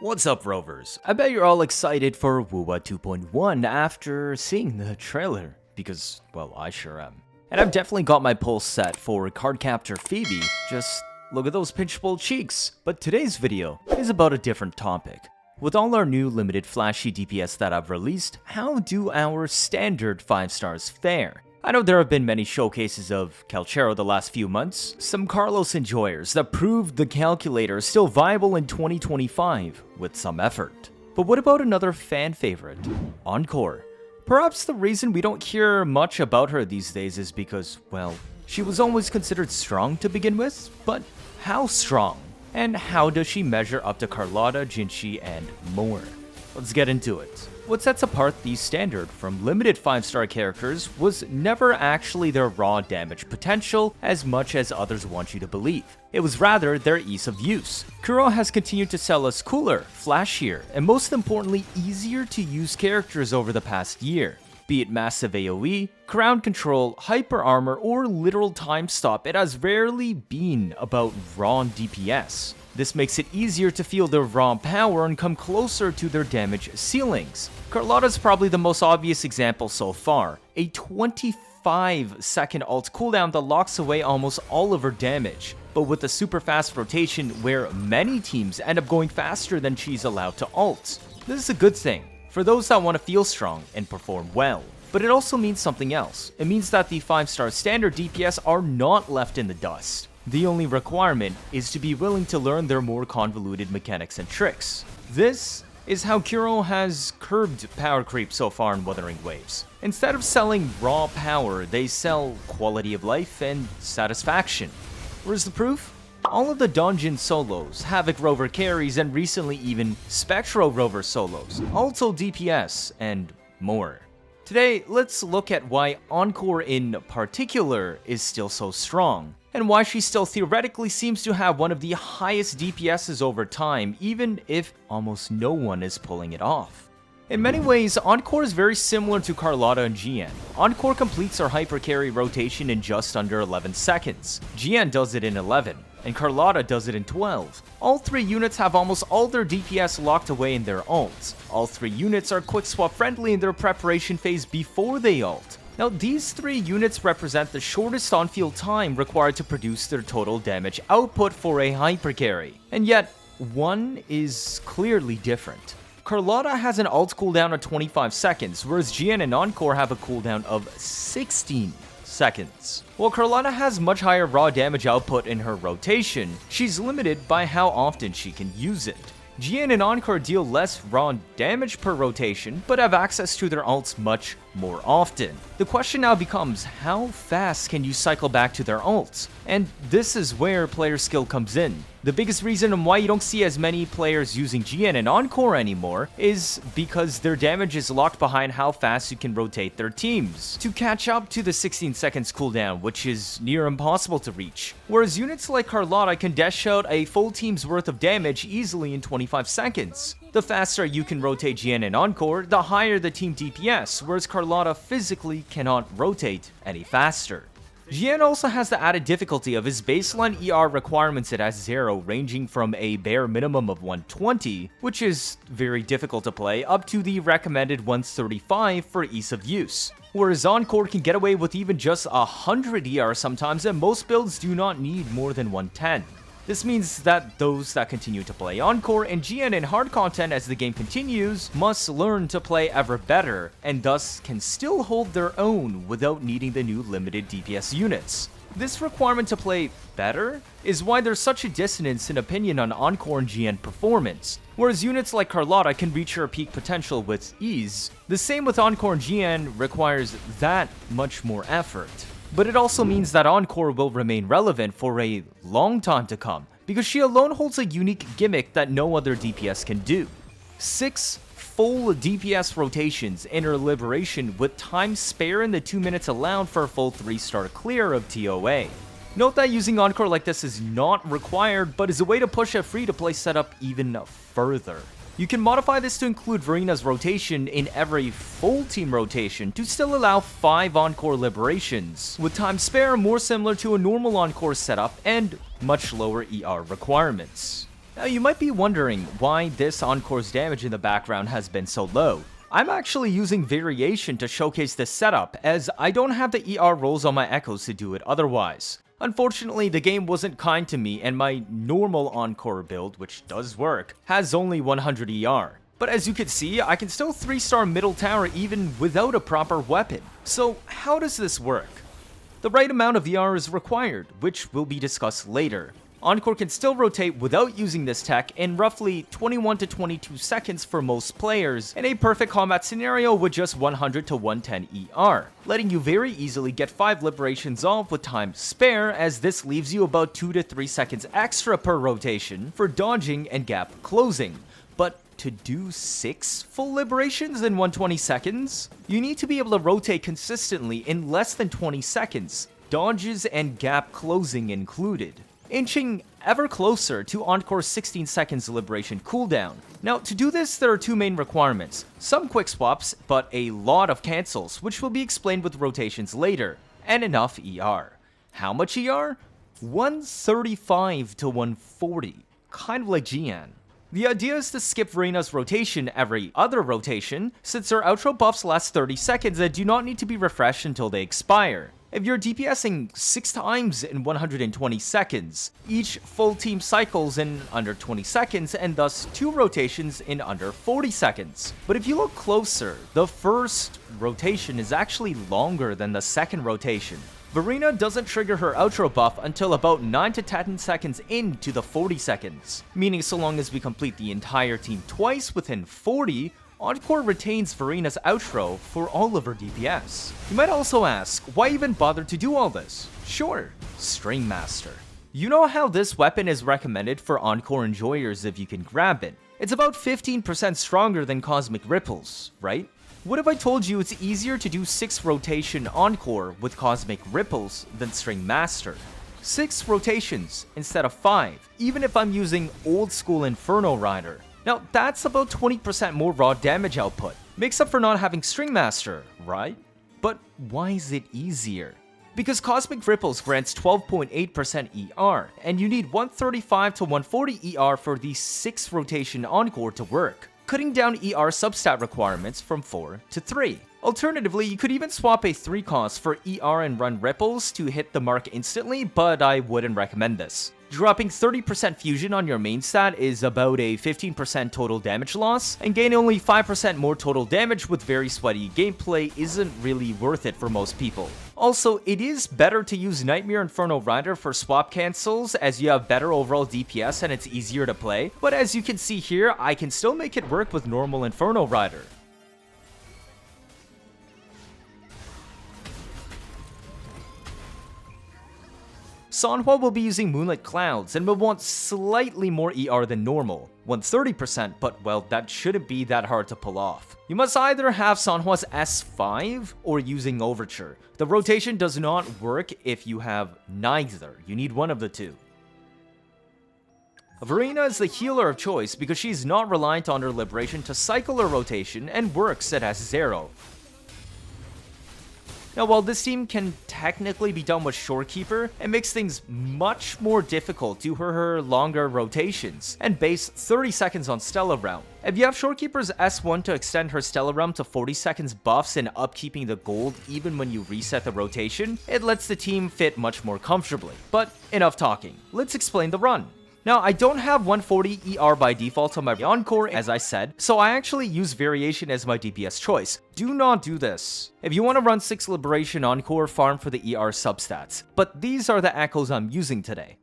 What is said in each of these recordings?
What's up, Rovers? I bet you're all excited for Wuthering 2.1 after seeing the trailer, because, well, I sure am. And I've definitely got my pulse set for Cardcaptor Phoebe, just look at those pinchable cheeks. But today's video is about a different topic. With all our new limited flashy DPS that I've released, how do our standard 5 stars fare? I know there have been many showcases of Calchero the last few months, some Carlos enjoyers that proved the calculator is still viable in 2025 with some effort. But what about another fan favorite, Encore? Perhaps the reason we don't hear much about her these days is because, well, she was always considered strong to begin with, but how strong? And how does she measure up to Carlotta, Jinshi, and more? Let's get into it. What sets apart the standard from limited 5-star characters was never actually their raw damage potential as much as others want you to believe. It was rather their ease of use. Kuro has continued to sell us cooler, flashier, and most importantly easier to use characters over the past year. Be it massive AoE, crown control, hyper armor, or literal time stop, it has rarely been about raw DPS. This makes it easier to feel their raw power and come closer to their damage ceilings. Carlotta's probably the most obvious example so far, a 25-second ult cooldown that locks away almost all of her damage, but with a super fast rotation where many teams end up going faster than she's allowed to ult. This is a good thing for those that want to feel strong and perform well. But it also means something else. It means that the 5-star standard DPS are not left in the dust. The only requirement is to be willing to learn their more convoluted mechanics and tricks. This is how Kuro has curbed power creep so far in Wuthering Waves. Instead of selling raw power, they sell quality of life and satisfaction. Where's the proof? All of the dungeon solos, Havoc Rover carries, and recently even Spectro Rover solos, also DPS, and more. Today, let's look at why Encore in particular is still so strong, and why she still theoretically seems to have one of the highest DPSs over time, even if almost no one is pulling it off. In many ways, Encore is very similar to Carlotta and GN. Encore completes her hyper carry rotation in just under 11 seconds. GN does it in 11, and Carlotta does it in 12. All 3 units have almost all their DPS locked away in their ults. All 3 units are quick swap friendly in their preparation phase before they ult. Now, these 3 units represent the shortest on-field time required to produce their total damage output for a hyper carry, and yet one is clearly different. Carlotta has an ult cooldown of 25 seconds, whereas GN and Encore have a cooldown of 16 seconds. While Carlotta has much higher raw damage output in her rotation, she's limited by how often she can use it. GN and Encore deal less raw damage per rotation, but have access to their ults much more often. The question now becomes, how fast can you cycle back to their ults? And this is where player skill comes in. The biggest reason why you don't see as many players using GN and Encore anymore is because their damage is locked behind how fast you can rotate their teams to catch up to the 16 seconds cooldown, which is near impossible to reach. Whereas units like Carlotta can dash out a full team's worth of damage easily in 25 seconds. The faster you can rotate GN and Encore, the higher the team DPS, whereas Carlotta physically cannot rotate any faster. GN also has the added difficulty of his baseline ER requirements at S0 ranging from a bare minimum of 120, which is very difficult to play, up to the recommended 135 for ease of use. Whereas Encore can get away with even just 100 ER sometimes, and most builds do not need more than 110. This means that those that continue to play Encore and GN in hard content as the game continues must learn to play ever better, and thus can still hold their own without needing the new limited DPS units. This requirement to play better is why there's such a dissonance in opinion on Encore and GN performance. Whereas units like Carlotta can reach her peak potential with ease, the same with Encore and GN requires that much more effort. But it also means that Encore will remain relevant for a long time to come, because she alone holds a unique gimmick that no other DPS can do. 6 full DPS rotations in her liberation with time spare in the 2 minutes allowed for a full 3-star clear of TOA. Note that using Encore like this is not required, but is a way to push a free-to-play setup even further. You can modify this to include Verena's rotation in every full team rotation to still allow 5 Encore liberations, with time spare more similar to a normal Encore setup and much lower ER requirements. Now you might be wondering why this Encore's damage in the background has been so low. I'm actually using variation to showcase this setup, as I don't have the ER rolls on my echoes to do it otherwise. Unfortunately, the game wasn't kind to me, and my normal Encore build, which does work, has only 100 ER. But as you can see, I can still 3-star middle tower even without a proper weapon. So how does this work? The right amount of ER is required, which will be discussed later. Encore can still rotate without using this tech in roughly 21 to 22 seconds for most players in a perfect combat scenario with just 100 to 110 ER, letting you very easily get 5 liberations off with time spare, as this leaves you about 2 to 3 seconds extra per rotation for dodging and gap closing. But to do 6 full liberations in 120 seconds, you need to be able to rotate consistently in less than 20 seconds, dodges and gap closing included, inching ever closer to Encore's 16 seconds liberation cooldown. Now, to do this, there are 2 main requirements: some quick swaps, but a lot of cancels, which will be explained with rotations later, and enough ER. How much ER? 135 to 140, kind of like Gian. The idea is to skip Vereena's rotation every other rotation, since her outro buffs last 30 seconds and do not need to be refreshed until they expire. If you're DPSing 6 times in 120 seconds, each full team cycles in under 20 seconds and thus 2 rotations in under 40 seconds. But if you look closer, the first rotation is actually longer than the second rotation. Vereena doesn't trigger her outro buff until about 9 to 10 seconds into the 40 seconds, meaning so long as we complete the entire team twice within 40, Encore retains Vereena's outro for all of her DPS. You might also ask, why even bother to do all this? Sure, Stringmaster. You know how this weapon is recommended for Encore enjoyers if you can grab it. It's about 15% stronger than Cosmic Ripples, right? What if I told you it's easier to do 6 rotation Encore with Cosmic Ripples than Stringmaster? 6 rotations instead of 5, even if I'm using old school Inferno Rider. Now, that's about 20% more raw damage output. Makes up for not having Stringmaster, right? But why is it easier? Because Cosmic Ripples grants 12.8% ER, and you need 135 to 140 ER for the 6 rotation Encore to work, cutting down ER substat requirements from 4 to 3. Alternatively, you could even swap a 3 cost for ER and run Ripples to hit the mark instantly, but I wouldn't recommend this. Dropping 30% fusion on your main stat is about a 15% total damage loss, and gaining only 5% more total damage with very sweaty gameplay isn't really worth it for most people. Also, it is better to use Nightmare Inferno Rider for swap cancels, as you have better overall DPS and it's easier to play, but as you can see here, I can still make it work with normal Inferno Rider. Sanhua will be using Moonlit Clouds and will want slightly more ER than normal, 130%, but well, that shouldn't be that hard to pull off. You must either have Sanhua's S5 or using Overture. The rotation does not work if you have neither, you need one of the two. Vereena is the healer of choice because she's not reliant on her liberation to cycle her rotation and works at S0. Now, while this team can technically be done with Shorekeeper, it makes things much more difficult due to her longer rotations, and base 30 seconds on Stella Realm. If you have Shorekeeper's S1 to extend her Stella Realm to 40 seconds buffs and upkeeping the gold even when you reset the rotation, it lets the team fit much more comfortably. But enough talking, let's explain the run. Now, I don't have 140 ER by default on my Encore, as I said, so I actually use Variation as my DPS choice. Do not do this. If you want to run 6 Liberation Encore, farm for the ER substats. But these are the echoes I'm using today.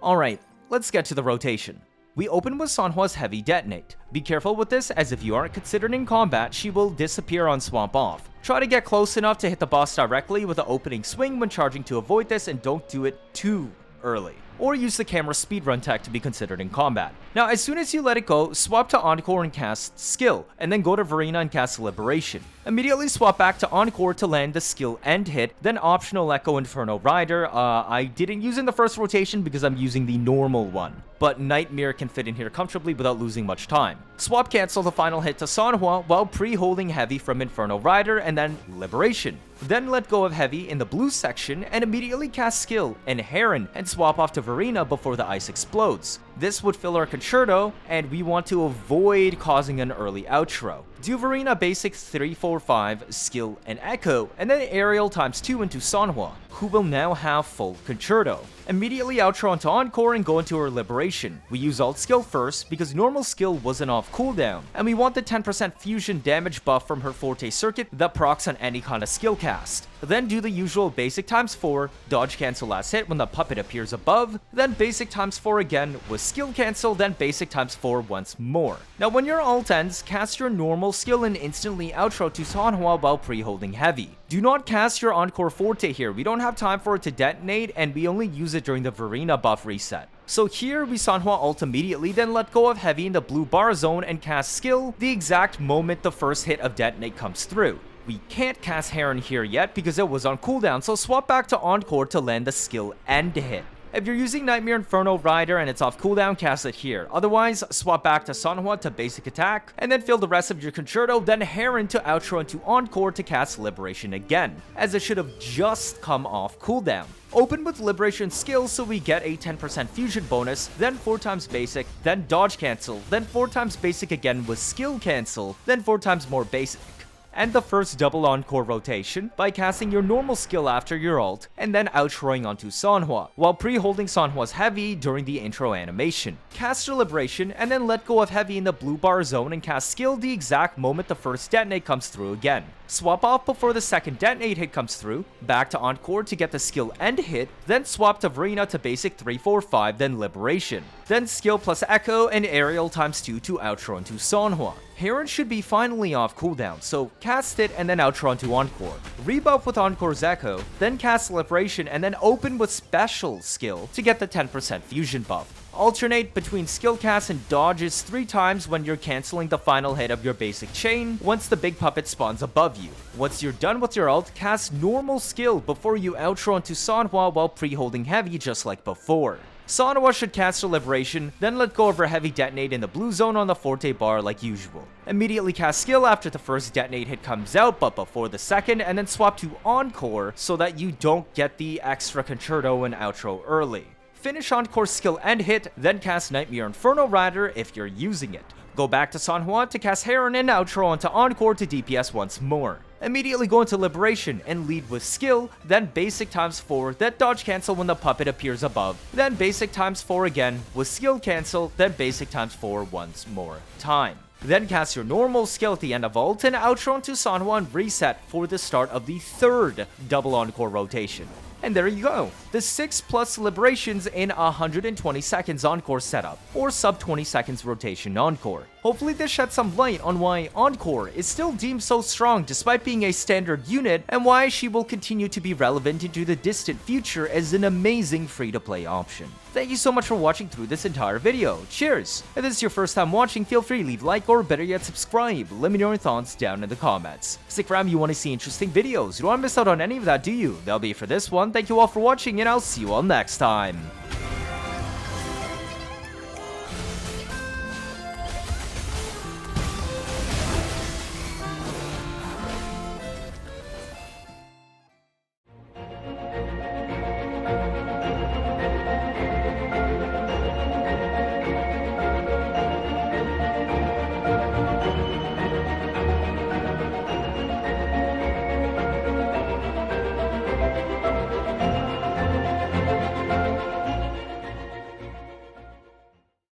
Alright, let's get to the rotation. We open with Sanhua's Heavy Detonate. Be careful with this, as if you aren't considered in combat, she will disappear on Swamp Off. Try to get close enough to hit the boss directly with the opening swing when charging to avoid this, and don't do it too early, or use the camera speedrun tech to be considered in combat. Now, as soon as you let it go, swap to Encore and cast Skill, and then go to Vereena and cast Liberation. Immediately swap back to Encore to land the skill end hit, then optional Echo Inferno Rider. I didn't use in the first rotation because I'm using the normal one, but Nightmare can fit in here comfortably without losing much time. Swap cancel the final hit to Sanhua while pre-holding Heavy from Inferno Rider, and then Liberation. Then let go of Heavy in the blue section and immediately cast Skill and Heron and swap off to Verena before the ice explodes. This would fill our concerto, and we want to avoid causing an early outro. Do Verena basic 3-4-5, skill, and echo, and then aerial times 2 into Sanhua, who will now have full concerto. Immediately outro onto Encore and go into our liberation. We use alt skill first because normal skill wasn't off cooldown, and we want the 10% fusion damage buff from her forte circuit that procs on any kind of skill cast. Then do the usual basic times 4, dodge cancel last hit when the puppet appears above, then basic times 4 again with skill cancel, then basic times 4 once more. Now when your ult ends, cast your normal skill and instantly outro to Sanhua while pre-holding heavy. Do not cast your Encore forte here, we don't have time for it to detonate and we only use it during the Verena buff reset. So here we Sanhua ult immediately, then let go of heavy in the blue bar zone and cast skill the exact moment the first hit of detonate comes through. We can't cast Heron here yet because it was on cooldown, so swap back to Encore to land the skill end hit. If you're using Nightmare Inferno Rider and it's off cooldown, cast it here. Otherwise, swap back to Sanhua to basic attack, and then fill the rest of your concerto, then Heron to outro into Encore to cast Liberation again, as it should have just come off cooldown. Open with Liberation skill so we get a 10% fusion bonus, then 4 times basic, then dodge cancel, then 4 times basic again with skill cancel, then 4 times more basic. And the first double Encore rotation by casting your normal skill after your ult, and then outroing onto Sanhua, while pre-holding Sanhua's heavy during the intro animation. Cast your Liberation, and then let go of heavy in the blue bar zone and cast skill the exact moment the first detonate comes through again. Swap off before the second detonate hit comes through, back to Encore to get the skill end hit, then swap to Verena to basic 3-4-5, then Liberation. Then skill plus echo and aerial times 2 to outro into Sanhua. Heron should be finally off cooldown, so cast it and then outro into Encore. Rebuff with Encore's echo, then cast Liberation and then open with special skill to get the 10% fusion buff. Alternate between skill casts and dodges 3 times when you're cancelling the final hit of your basic chain once the big puppet spawns above you. Once you're done with your ult, cast normal skill before you outro into Sanhua while pre-holding heavy just like before. Sanhua should cast her Liberation, then let go of her heavy detonate in the blue zone on the forte bar like usual. Immediately cast skill after the first detonate hit comes out but before the second, and then swap to Encore so that you don't get the extra concerto and outro early. Finish Encore's skill end hit, then cast Nightmare Inferno Rider if you're using it. Go back to Sanhua to cast Heron and outro onto Encore to DPS once more. Immediately go into Liberation and lead with skill, then basic times 4, then dodge cancel when the puppet appears above, then basic times 4 again with skill cancel, then basic times 4 once more time. Then cast your normal skill at the end of ult and outro into Sanhua and reset for the start of the third double Encore rotation. And there you go, the 6+ Liberations in 120 seconds Encore setup, or sub 20 seconds rotation Encore. Hopefully this sheds some light on why Encore is still deemed so strong despite being a standard unit, and why she will continue to be relevant into the distant future as an amazing free-to-play option. Thank you so much for watching through this entire video. Cheers! If this is your first time watching, feel free to leave a like or better yet subscribe. Let me know your thoughts down in the comments. Stick around, you want to see interesting videos. You don't want to miss out on any of that, do you? That'll be it for this one. Thank you all for watching, and I'll see you all next time.